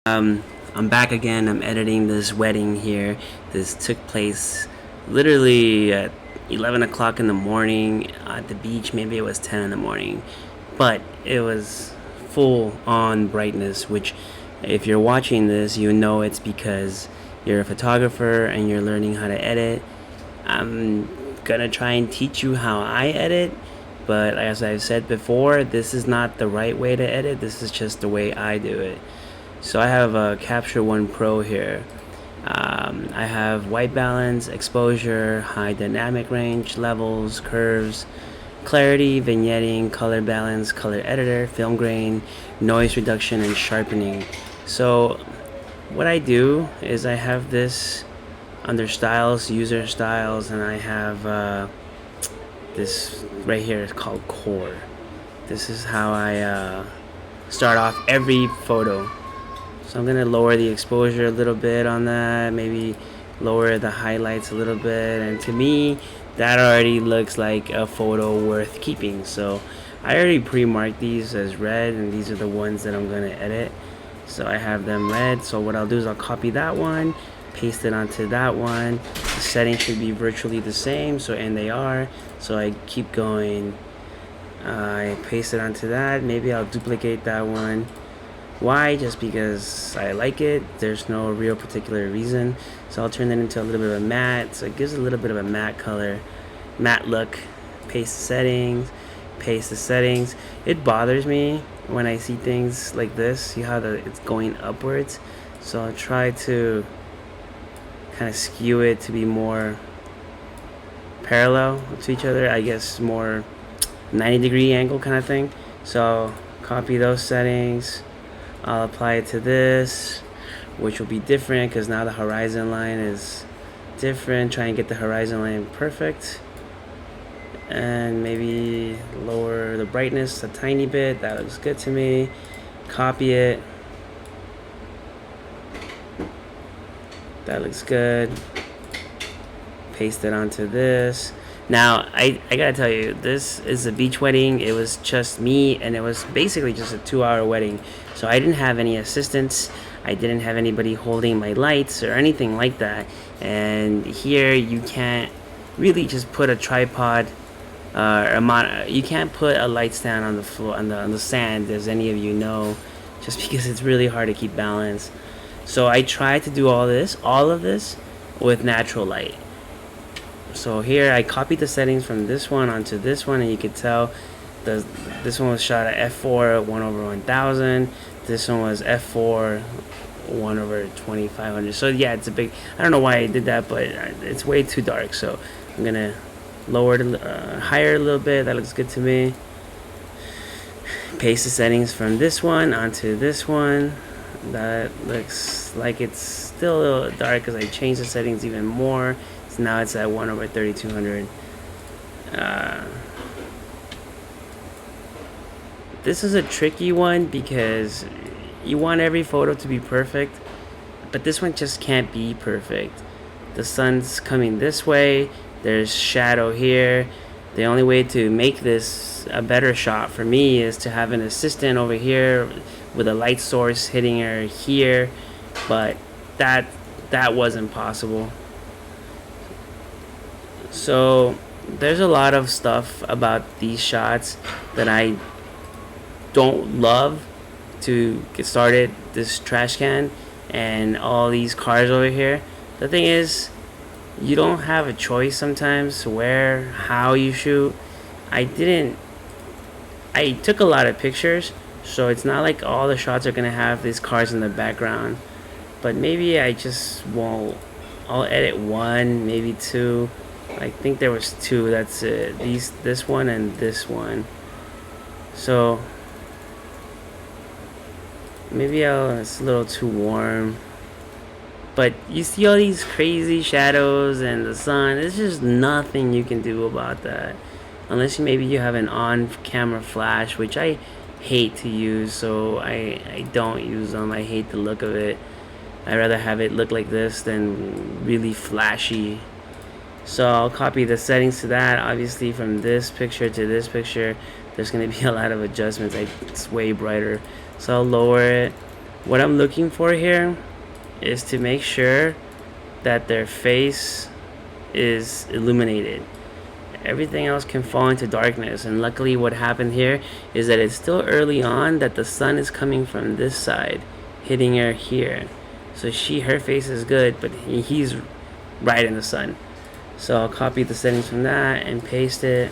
I'm back again. I'm editing this wedding here. This took place literally at 11 o'clock in the morning at the beach. Maybe it was 10 in the morning, but it was full on brightness, which if you're watching this, you know it's because you're a photographer and you're learning how to edit. I'm gonna try and teach you how I edit, but as I've said before, this is not the right way to edit. This is just the way I do it. So I have a Capture One Pro here. I have white balance, exposure, high dynamic range, levels, curves, clarity, vignetting, color balance, color editor, film grain, noise reduction, and sharpening. So what I do is I have this under styles, user styles, and I have this right here is called core. This is how I start off every photo. So I'm gonna lower the exposure a little bit on that, maybe lower the highlights a little bit, and to me that already looks like a photo worth keeping. So I already pre-marked these as red, and these are the ones that I'm gonna edit. So I have them red. So what I'll do is I'll copy that one, paste it onto that one. The settings should be virtually the same, so and they are. So I keep going. I paste it onto that. Maybe I'll duplicate that one. Why? Just because I like it. There's no real particular reason. So I'll turn that into a little bit of a matte. So it gives a little bit of a matte color, matte look. Paste the settings, paste the settings. It bothers me when I see things like this. See how it's going upwards? So I'll try to kind of skew it to be more parallel to each other. I guess more 90-degree angle kind of thing. So copy those settings. I'll apply it to this, which will be different because now the horizon line is different. Try and get the horizon line perfect, and maybe lower the brightness a tiny bit. That looks good to me. Copy it. That looks good. Paste it onto this. Now, I gotta tell you, this is a beach wedding. It was just me, and it was basically just a 2-hour wedding. So I didn't have any assistants. I didn't have anybody holding my lights or anything like that. And here, you can't really just put a tripod, you can't put a light stand on the floor, on the sand, as any of you know, just because it's really hard to keep balance. So I tried to do all of this, with natural light. So here I copied the settings from this one onto this one, and you could tell this one was shot at f4 1/1000. This one was f4 1/2500. So yeah, it's a big, I don't know why I did that, but it's way too dark. So I'm gonna lower it higher a little bit. That looks good to me. Paste the settings from this one onto this one. That looks like it's still a little dark because I changed the settings even more. So now it's at 1/3200. This is a tricky one because you want every photo to be perfect, but this one just can't be perfect. The sun's coming this way, there's shadow here. The only way to make this a better shot for me is to have an assistant over here with a light source hitting her here, but that wasn't possible. So there's a lot of stuff about these shots that I don't love. To get started, this trash can and all these cars over here. The thing is, you don't have a choice sometimes where, how you shoot. I took a lot of pictures, so it's not like all the shots are gonna have these cars in the background. But maybe I just won't. I'll edit one, maybe two. I think there was two. That's it. This one and this one. So maybe it's a little too warm. But you see all these crazy shadows and the sun. There's just nothing you can do about that, unless maybe you have an on-camera flash, which I hate to use. So I don't use them. I hate the look of it. I'd rather have it look like this than really flashy. So I'll copy the settings to that. Obviously, from this picture to this picture, there's going to be a lot of adjustments. It's way brighter. So I'll lower it. What I'm looking for here is to make sure that their face is illuminated. Everything else can fall into darkness, and luckily what happened here is that it's still early on, that the sun is coming from this side hitting her here, so her face is good, but he's right in the sun. So I'll copy the settings from that and paste it.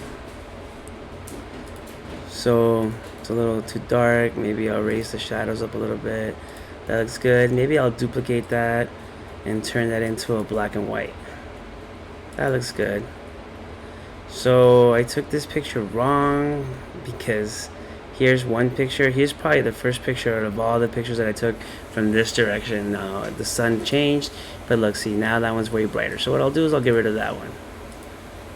So it's a little too dark. Maybe I'll raise the shadows up a little bit. That looks good. Maybe I'll duplicate that and turn that into a black and white. That looks good. So I took this picture wrong because here's one picture. Here's probably the first picture out of all the pictures that I took from this direction. Now the sun changed, but look, see, now that one's way brighter. So what I'll do is I'll get rid of that one,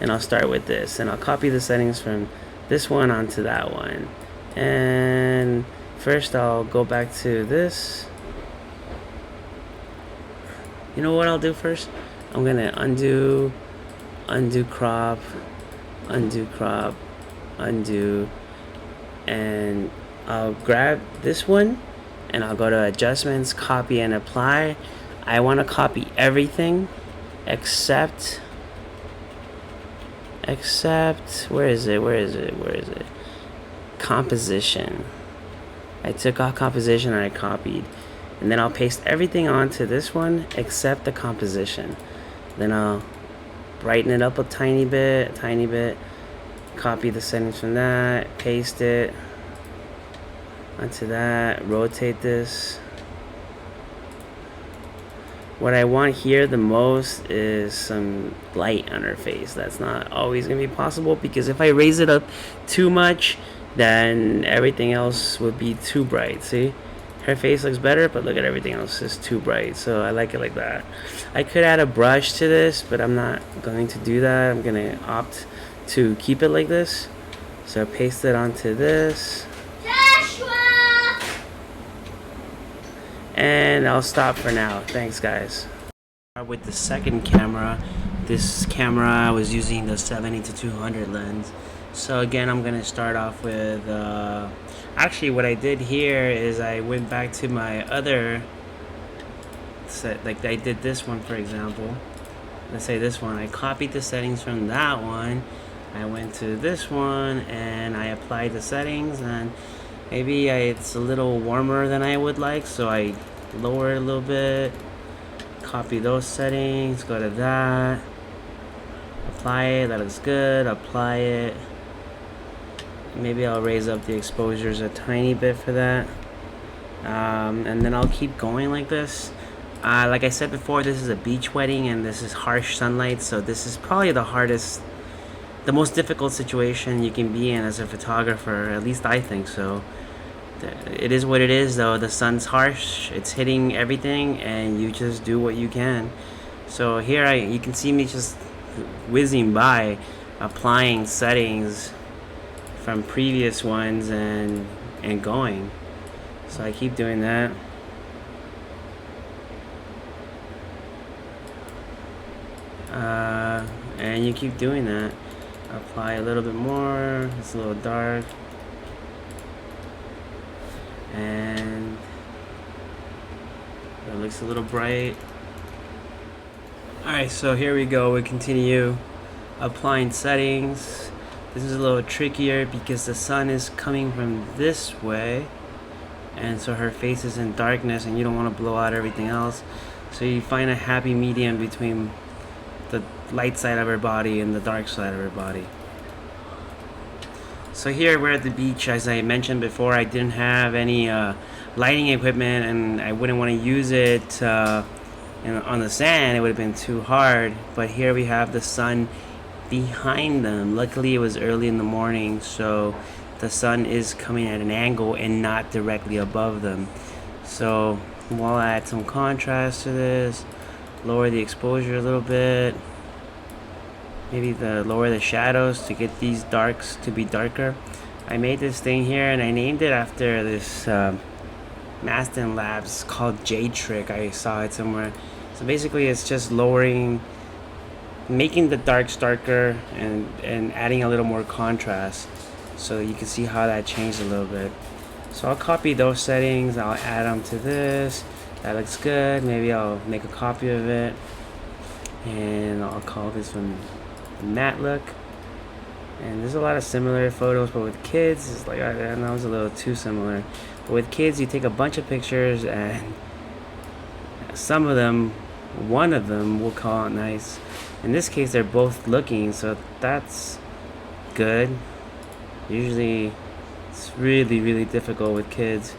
and I'll start with this, and I'll copy the settings from this one onto that one. And first I'll go back to this. You know what I'll do first? I'm gonna undo crop, undo, and I'll grab this one and I'll go to adjustments, copy and apply. I want to copy everything except where is it? Composition. I took off composition and I copied, and then I'll paste everything onto this one except the composition. Then I'll brighten it up a tiny bit, copy the settings from that, paste it onto that, rotate this. What I want here the most is some light on her face. That's not always gonna be possible, because if I raise it up too much, then everything else would be too bright. See? Her face looks better, but look at everything else is too bright. So I like it like that. I could add a brush to this, but I'm not going to do that. I'm gonna opt to keep it like this. So paste it onto this. Joshua! And I'll stop for now. Thanks, guys. With the second camera, this camera I was using the 70-200 lens. So again, I'm gonna start off with actually what I did here is I went back to my other set. Like I did this one, for example. Let's say this one, I copied the settings from that one, I went to this one and I applied the settings, and maybe it's a little warmer than I would like, so I lower it a little bit, copy those settings, go to that, apply it. That looks good. Apply it. Maybe I'll raise up the exposures a tiny bit for that, and then I'll keep going like this. Like I said before, this is a beach wedding and this is harsh sunlight, so this is probably the most difficult situation you can be in as a photographer. At least I think so. It is what it is, though. The sun's harsh, it's hitting everything, and you just do what you can. So here you can see me just whizzing by, applying settings from previous ones and going. So I keep doing that. And you keep doing that. Apply a little bit more. It's a little dark. And it looks a little bright. Alright, so here we go. We continue applying settings. This is a little trickier because the sun is coming from this way, and so her face is in darkness and you don't want to blow out everything else. So you find a happy medium between the light side of her body and the dark side of her body. So here we're at the beach. As I mentioned before, I didn't have any lighting equipment, and I wouldn't want to use it on the sand. It would have been too hard. But here we have the sun behind them. Luckily it was early in the morning, so the sun is coming at an angle and not directly above them. So we'll add some contrast to this, lower the exposure a little bit, maybe lower the shadows to get these darks to be darker. I made this thing here and I named it after this Mastin Labs called Jade Trick. I saw it somewhere. So basically it's just making the darks darker and adding a little more contrast, so you can see how that changed a little bit. So I'll copy those settings, I'll add them to this. That looks good. Maybe I'll make a copy of it, and I'll call this one matte look. And there's a lot of similar photos, but with kids, it's like, that was a little too similar. But with kids, you take a bunch of pictures, and some of them, one of them will call it nice. In this case, they're both looking, so that's good. Usually, it's really, really difficult with kids.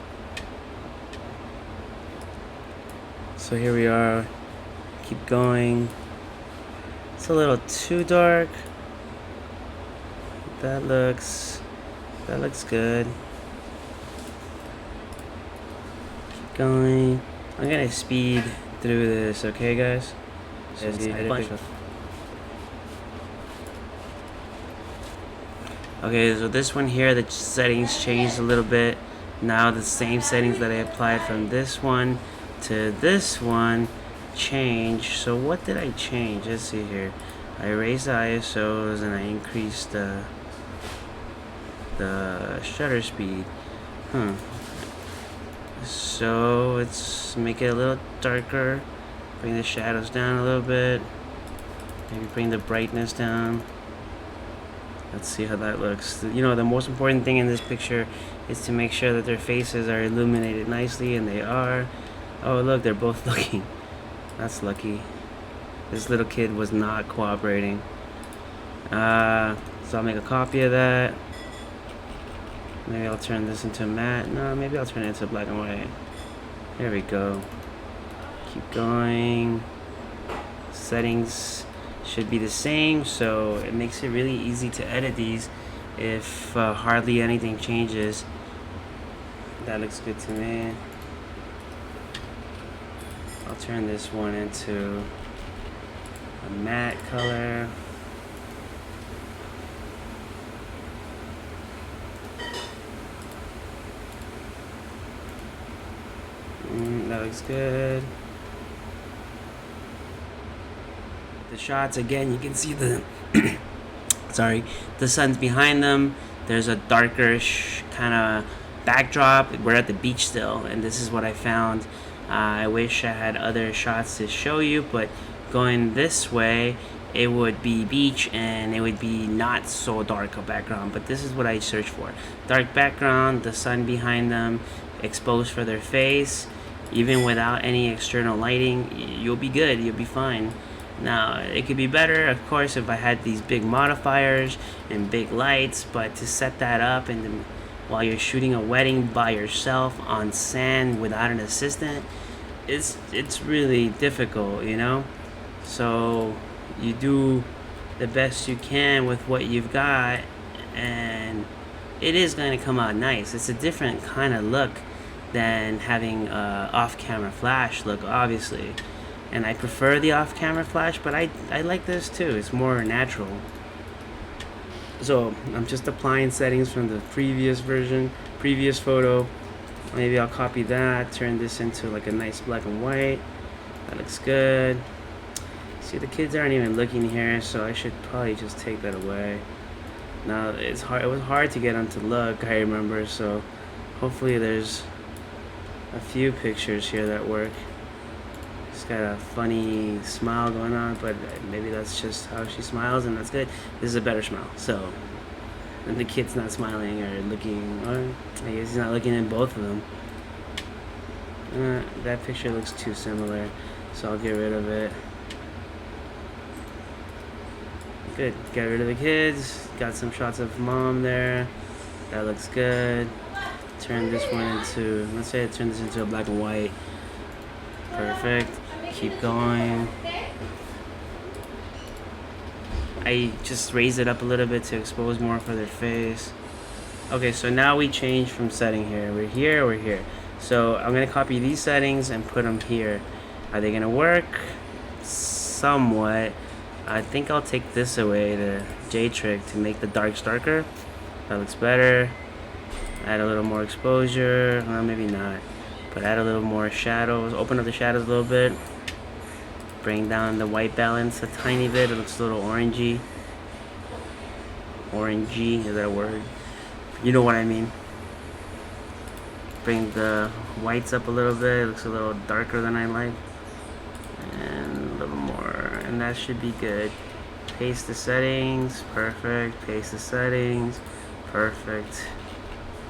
So here we are. Keep going. It's a little too dark. That looks good. Keep going. I'm gonna speed through this, okay, guys? Okay, so this one here, the settings changed a little bit. Now the same settings that I applied from this one to this one change. So what did I change? Let's see here. I raised the ISOs and I increased the shutter speed. So let's make it a little darker. Bring the shadows down a little bit. Maybe bring the brightness down. Let's see how that looks. You know, the most important thing in this picture is to make sure that their faces are illuminated nicely, and they are. Oh, look, they're both looking. That's lucky. This little kid was not cooperating. So I'll make a copy of that. Maybe I'll turn this into matte. No, maybe I'll turn it into black and white. There we go. Keep going. Settings should be the same, so it makes it really easy to edit these if hardly anything changes. That looks good to me. I'll turn this one into a matte color. That looks good. The shots, again, you can see the sorry, the sun's behind them. There's a darker kind of backdrop. We're at the beach still, and this is what I found. I wish I had other shots to show you, but going this way, it would be beach and it would be not so dark a background. But this is what I searched for: dark background, the sun behind them, exposed for their face. Even without any external lighting, you'll be good, you'll be fine. Now, it could be better, of course, if I had these big modifiers and big lights, but to set that up and while you're shooting a wedding by yourself on sand without an assistant, it's really difficult, you know? So you do the best you can with what you've got, and it is going to come out nice. It's a different kind of look than having a off-camera flash look, obviously. And I prefer the off-camera flash, but I like this too. It's more natural. So I'm just applying settings from the previous version, previous photo. Maybe I'll copy that, turn this into like a nice black and white. That looks good. See, the kids aren't even looking here, so I should probably just take that away. Now it's hard. It was hard to get them to look, I remember. So hopefully there's a few pictures here that work. She's got a funny smile going on, but maybe that's just how she smiles, and that's good. This is a better smile. So, and the kid's not smiling or looking, or I guess he's not looking at both of them. That picture looks too similar, so I'll get rid of it. Good. Get rid of the kids. Got some shots of mom there. That looks good. Turn this one into, let's say I turn this into a black and white. Perfect. Keep going. I just raise it up a little bit to expose more for their face. Okay, so now we change from setting here. We're here, we're here. So I'm gonna copy these settings and put them here. Are they gonna work? Somewhat. I think I'll take this away, the J trick, to make the darks darker. That looks better. Add a little more exposure. Well, maybe not. But add a little more shadows. Open up the shadows a little bit. Bring down the white balance a tiny bit. It looks a little orangey. Orangey, is that a word? You know what I mean. bring the whites up a little bit. It looks a little darker than I like. And a little more. And that should be good. Paste the settings. Perfect. Paste the settings. Perfect.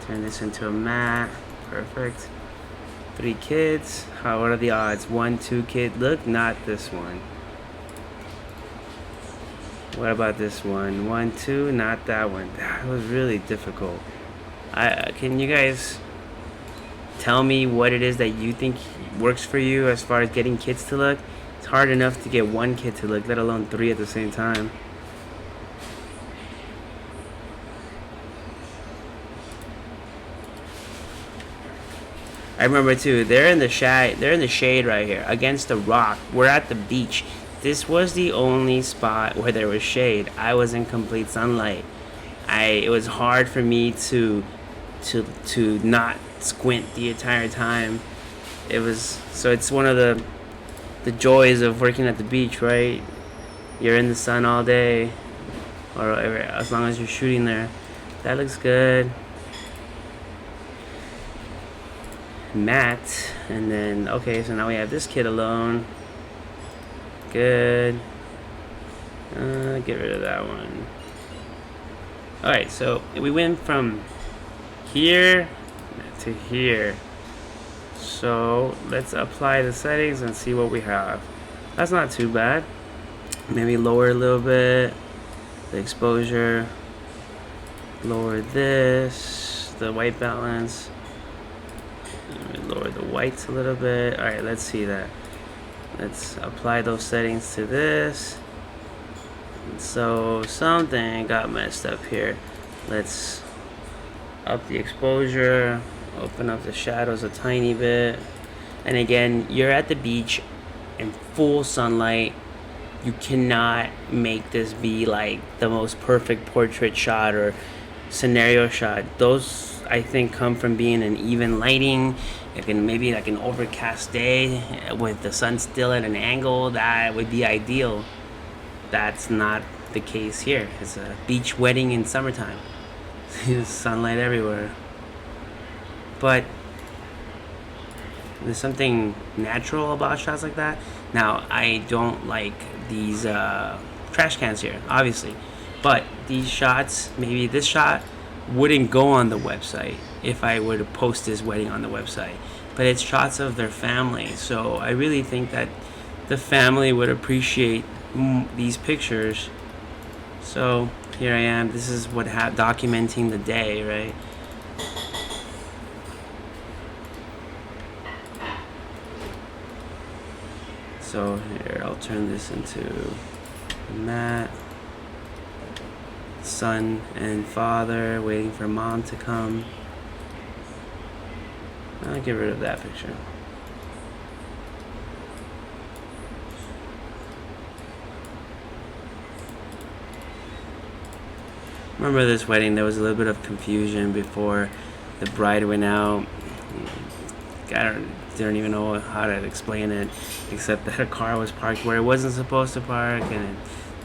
Turn this into a matte. Perfect. 3 kids. What are the odds? 1, 2 kid. Look, not this one. What about this one? 1, 2, not that one. That was really difficult. Can you guys tell me what it is that you think works for you as far as getting kids to look? It's hard enough to get 1 kid to look, let alone 3 at the same time. I remember too, they're in the shade right here against the rock. We're at the beach. This was the only spot where there was shade. I was in complete sunlight. It was hard for me to not squint the entire time. It's one of the joys of working at the beach, right? You're in the sun all day, or as long as you're shooting there. That looks good. Matte, and then okay, so now we have this kid alone. Good. Get rid of that one. Alright, so we went from here to here. So let's apply the settings and see what we have. That's not too bad. Maybe lower a little bit the exposure. Lower this, the white balance. Lower the whites a little bit. Alright, let's see that. Let's apply those settings to this. So something got messed up here. Let's up the exposure, open up the shadows a tiny bit. And again, you're at the beach in full sunlight. You cannot make this be like the most perfect portrait shot or scenario shot. Those, I think, come from being an even lighting. Maybe like an overcast day with the sun still at an angle. That would be ideal. That's not the case here. It's a beach wedding in summertime. There's sunlight everywhere. But there's something natural about shots like that. Now, I don't like these trash cans here, obviously. But these shots, maybe this shot wouldn't go on the website if I were to post this wedding on the website. But it's shots of their family, so I really think that the family would appreciate these pictures. So here I am. This is what documenting the day, right? So here, I'll turn this into matte. Son and father waiting for mom to come. I'll get rid of that picture. Remember this wedding, there was a little bit of confusion before the bride went out. I don't even know how to explain it, except that a car was parked where it wasn't supposed to park, and it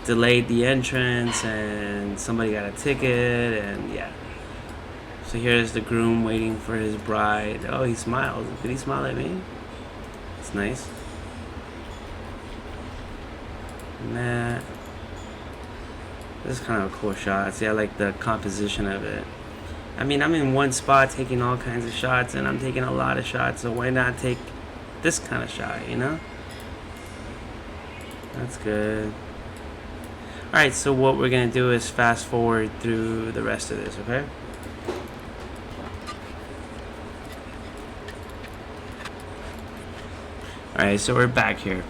delayed the entrance, and somebody got a ticket, and yeah. So here's the groom waiting for his bride. Oh, he smiled. Did he smile at me? It's nice. And that. This is kind of a cool shot. See, I like the composition of it. I mean, I'm in one spot taking all kinds of shots, and I'm taking a lot of shots, so why not take this kind of shot, you know? That's good. Alright, so what we're going to do is fast forward through the rest of this, okay? Alright, so we're back here.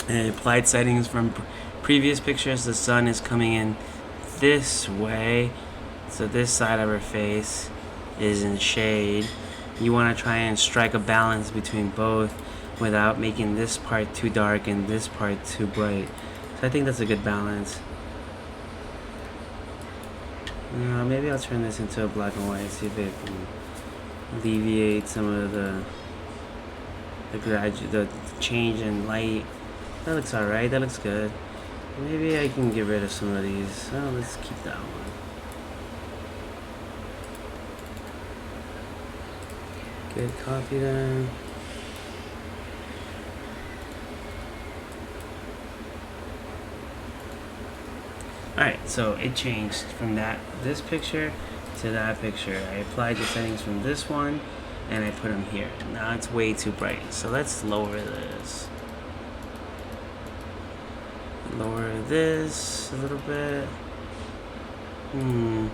And applied settings from previous pictures. The sun is coming in this way, so this side of her face is in shade. You want to try and strike a balance between both without making this part too dark and this part too bright. So I think that's a good balance. Maybe I'll turn this into a black and white, see if it can alleviate some of the change in light. That looks alright, that looks good. Maybe I can get rid of some of these. Oh, let's keep that one. Good, copy that. Alright, so it changed from this picture to that picture. I applied the settings from this one and I put them here. Now it's way too bright, so let's lower this. Lower this a little bit. Let me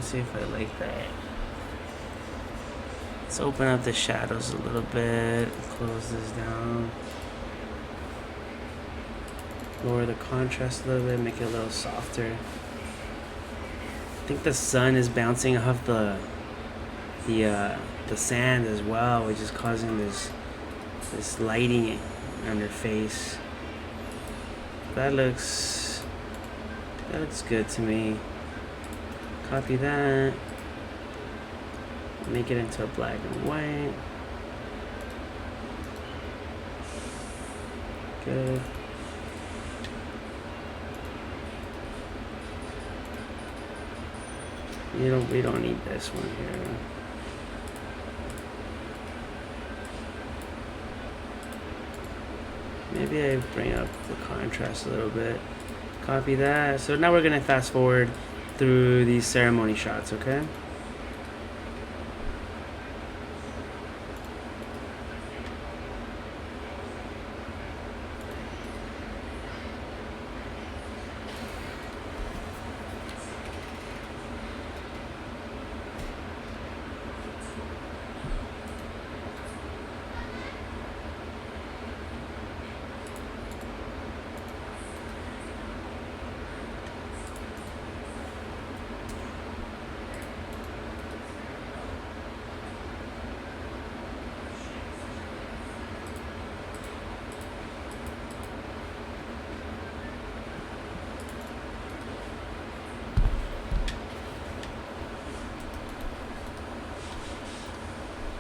see if I like that. Let's open up the shadows a little bit. Close this down. Lower the contrast a little bit, make it a little softer. I think the sun is bouncing off the sand as well, which is causing this lighting on your face. That looks good to me. Copy that. Make it into a black and white. Good. We don't need this one here. Maybe I bring up the contrast a little bit. Copy that. So now we're gonna fast forward through these ceremony shots, okay?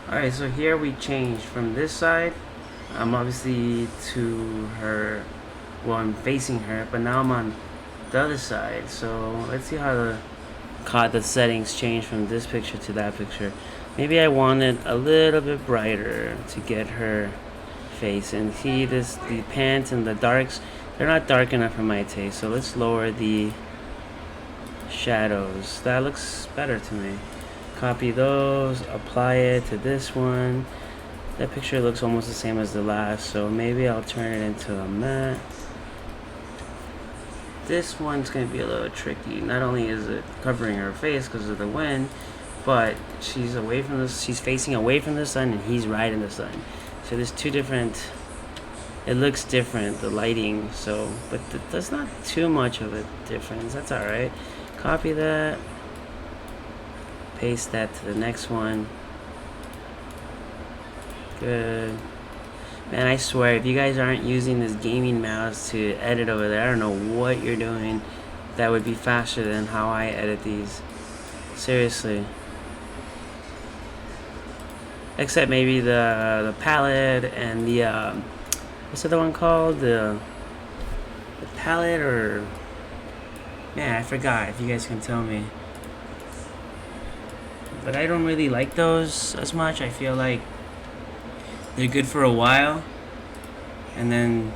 Alright, so here we changed from this side, obviously to her, well, I'm facing her, but now I'm on the other side. So let's see how the settings change from this picture to that picture. Maybe I want it a little bit brighter to get her face. And see this, the pants and the darks, they're not dark enough for my taste. So let's lower the shadows. That looks better to me. Copy those, apply it to this one. That picture looks almost the same as the last, so maybe I'll turn it into a matte. This one's gonna be a little tricky. Not only is it covering her face because of the wind, but she's facing away from the sun and he's right in the sun. So there's two different, it looks different, the lighting, so, but that's not too much of a difference. That's alright. Copy that. Paste that to the next one. Good. Man, I swear, if you guys aren't using this gaming mouse to edit over there, I don't know what you're doing that would be faster than how I edit these. Seriously. Except maybe the palette and the what's the other one called? The palette, or man, I forgot. If you guys can tell me. But I don't really like those as much. I feel like they're good for a while, and then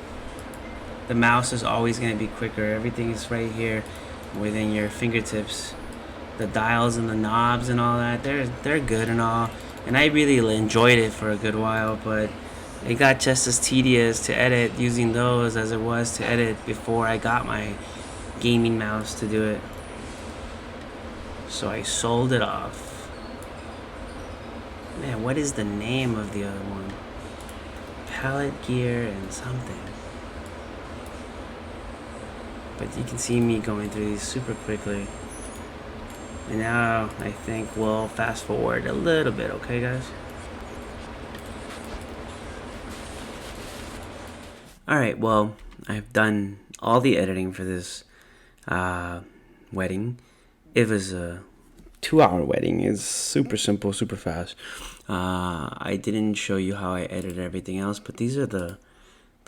the mouse is always going to be quicker. Everything is right here within your fingertips. The dials and the knobs and all that, they're good and all, and I really enjoyed it for a good while, but it got just as tedious to edit using those as it was to edit before I got my gaming mouse to do it. So I sold it off. Man, what is the name of the other one? Palette Gear and something. But you can see me going through these super quickly. And now I think we'll fast forward a little bit, okay guys? Alright, well, I've done all the editing for this wedding. It was a 2-hour wedding. It's super simple, super fast. I didn't show you how I edited everything else, but these are the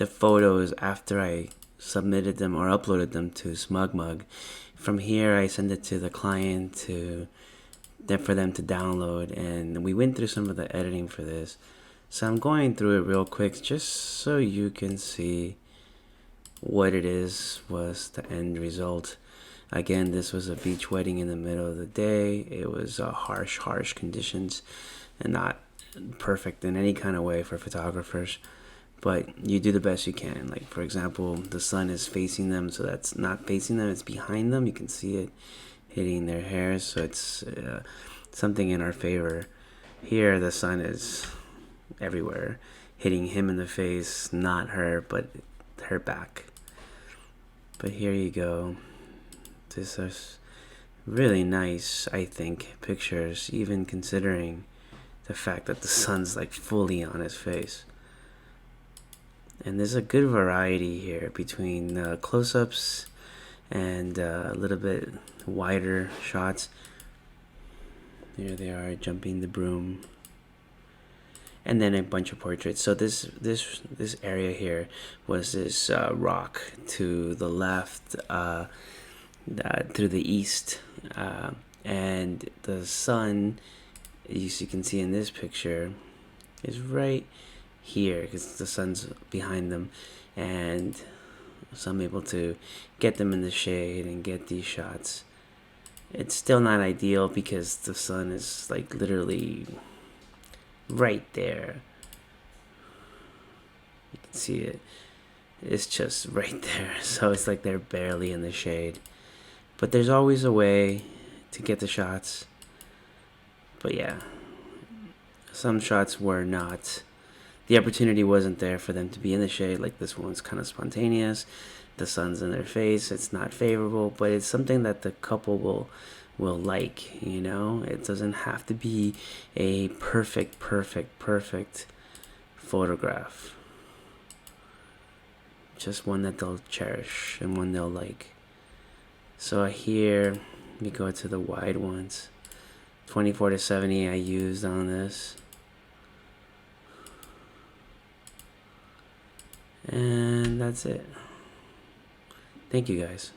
photos after I submitted them or uploaded them to SmugMug. From here, I send it to the client to for them to download, and we went through some of the editing for this. So I'm going through it real quick just so you can see what it was the end result. Again, this was a beach wedding in the middle of the day. It was harsh conditions and not perfect in any kind of way for photographers. But you do the best you can. Like, for example, the sun is facing them, so that's not facing them, it's behind them. You can see it hitting their hair, so it's something in our favor. Here, the sun is everywhere, hitting him in the face, not her, but her back. But here you go. This is really nice, I think, pictures, even considering the fact that the sun's like fully on his face. And there's a good variety here between close-ups and a little bit wider shots. Here they are jumping the broom, and then a bunch of portraits. So this area here was this rock to the left, through the east, and the sun, as you can see in this picture, is right here because the sun's behind them, and so I'm able to get them in the shade and get these shots. It's still not ideal because the sun is like literally right there. You can see it. It's just right there. So it's like they're barely in the shade. But there's always a way to get the shots. But yeah, some shots were not. The opportunity wasn't there for them to be in the shade. Like this one's kind of spontaneous. The sun's in their face. It's not favorable, but it's something that the couple will like, you know? It doesn't have to be a perfect photograph. Just one that they'll cherish and one they'll like. So here we go to the wide ones. 24-70 I used on this. And that's it. Thank you guys.